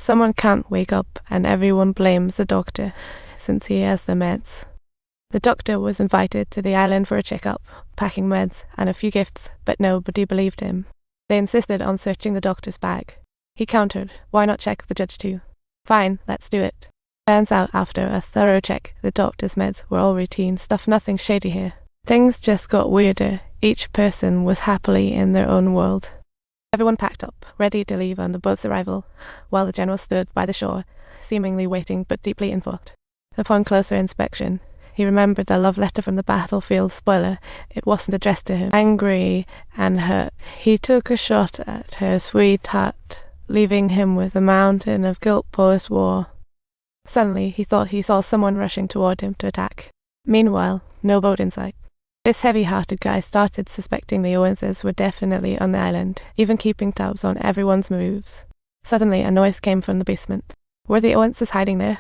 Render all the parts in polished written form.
Someone can't wake up and everyone blames the doctor, since he has the meds. The doctor was invited to the island for a checkup, packing meds and a few gifts, but nobody believed him. They insisted on searching the doctor's bag. He countered, why not check the judge too? Fine, let's do it. Turns out after a thorough check, the doctor's meds were all routine stuff, nothing shady here. Things just got weirder. Each person was happily in their own world. Everyone packed up, ready to leave on the boat's arrival, while the general stood by the shore, seemingly waiting but deeply in thought. Upon closer inspection, he remembered the love letter from the battlefield. Spoiler, it wasn't addressed to him. Angry and hurt, he took a shot at her sweetheart, leaving him with a mountain of guilt post-war. Suddenly, he thought he saw someone rushing toward him to attack. Meanwhile, no boat in sight. This heavy-hearted guy started suspecting the Owenses were definitely on the island, even keeping tabs on everyone's moves. Suddenly, a noise came from the basement. Were the Owenses hiding there?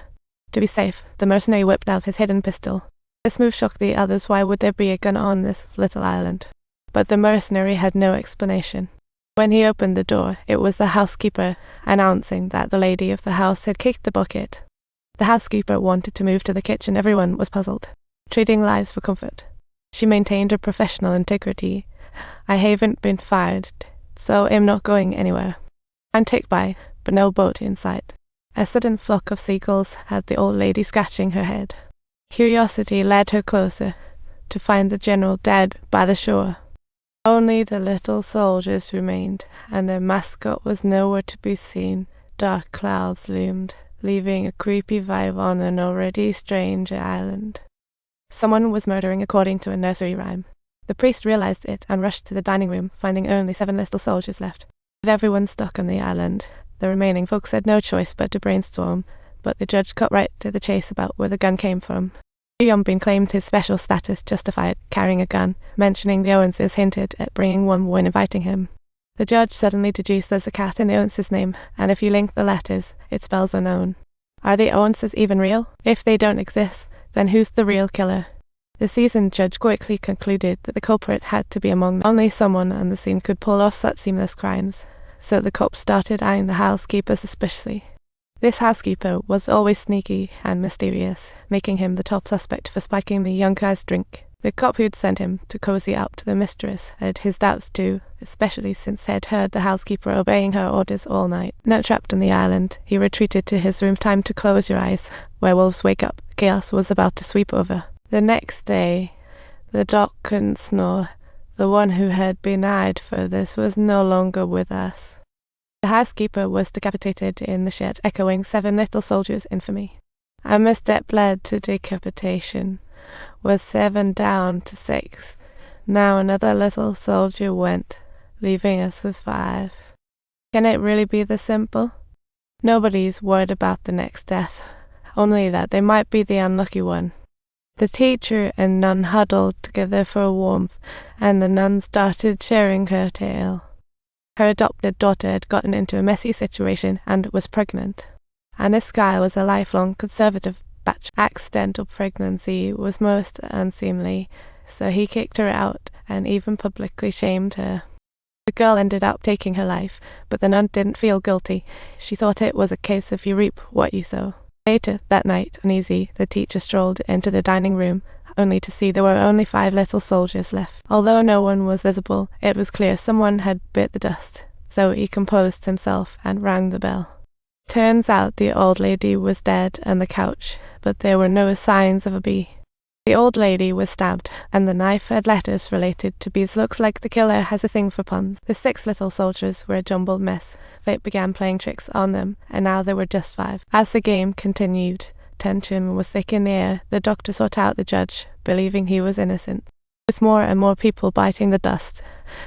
To be safe, the mercenary whipped out his hidden pistol. This move shocked the others. Why would there be a gun on this little island? But the mercenary had no explanation. When he opened the door, it was the housekeeper, announcing that the lady of the house had kicked the bucket. The housekeeper wanted to move to the kitchen. Everyone was puzzled, trading lives for comfort. She maintained her professional integrity. I haven't been fired, so I'm not going anywhere. I'm ticked by, but no boat in sight. A sudden flock of seagulls had the old lady scratching her head. Curiosity led her closer, to find the general dead by the shore. Only the little soldiers remained, and their mascot was nowhere to be seen. Dark clouds loomed, leaving a creepy vibe on an already strange island. Someone was murdering according to a nursery rhyme. The priest realized it and rushed to the dining room, finding only 7 little soldiers left. With everyone stuck on the island, the remaining folks had no choice but to brainstorm, but the judge cut right to the chase about where the gun came from. Yombin claimed his special status justified carrying a gun, mentioning the Owenses hinted at bringing one when inviting him. The judge suddenly deduced there's a cat in the Owenses' name, and if you link the letters, it spells unknown. Are the Owenses even real? If they don't exist, then who's the real killer? The seasoned judge quickly concluded that the culprit had to be among them. Only someone on the scene could pull off such seamless crimes, so the cops started eyeing the housekeeper suspiciously. This housekeeper was always sneaky and mysterious, making him the top suspect for spiking the young guy's drink. The cop who'd sent him to cozy up to the mistress had his doubts too, especially since he'd heard the housekeeper obeying her orders all night. Now trapped on the island, he retreated to his room. Time to close your eyes. Werewolves wake up. Chaos was about to sweep over. The next day, the doc couldn't snore. The one who had been eyed for this was no longer with us. The housekeeper was decapitated in the shed, echoing 7 little soldiers' infamy. And a step led to decapitation, with 7 down to 6. Now another little soldier went, leaving us with 5. Can it really be this simple? Nobody's worried about the next death, only that they might be the unlucky one. The teacher and nun huddled together for warmth, and the nun started sharing her tale. Her adopted daughter had gotten into a messy situation and was pregnant. And this guy was a lifelong conservative batch. Accidental pregnancy was most unseemly, so he kicked her out and even publicly shamed her. The girl ended up taking her life, but the nun didn't feel guilty. She thought it was a case of you reap what you sow. Later that night, uneasy, the teacher strolled into the dining room, only to see there were only 5 little soldiers left. Although no one was visible, it was clear someone had bit the dust, so he composed himself and rang the bell. Turns out the old lady was dead on the couch, but there were no signs of a bee. The old lady was stabbed, and the knife had letters related to bees. Looks like the killer has a thing for puns. The 6 little soldiers were a jumbled mess. Fate began playing tricks on them, and now there were just 5. As the game continued, tension was thick in the air. The doctor sought out the judge, believing he was innocent. With more and more people biting the dust,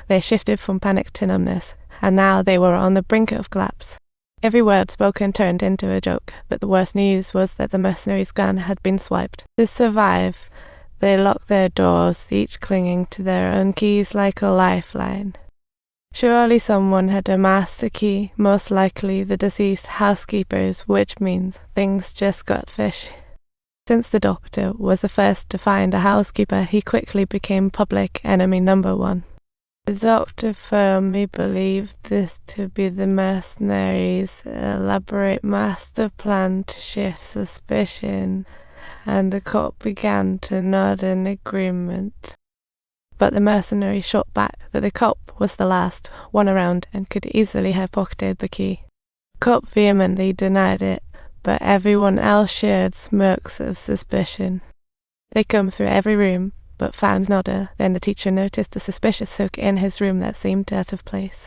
they shifted from panic to numbness, and now they were on the brink of collapse. Every word spoken turned into a joke, but the worst news was that the mercenary's gun had been swiped. To survive, they locked their doors, each clinging to their own keys like a lifeline. Surely someone had amassed a key, most likely the deceased housekeeper's, which means things just got fishy. Since the doctor was the first to find a housekeeper, he quickly became public enemy number 1. The doctor firmly believed this to be the mercenaries' elaborate master plan to shift suspicion, and the cop began to nod in agreement. But the mercenary shot back that the cop was the last one around and could easily have pocketed the key. Cop vehemently denied it, but everyone else shared smirks of suspicion. They combed through every room, but found nada. Then the teacher noticed a suspicious hook in his room that seemed out of place.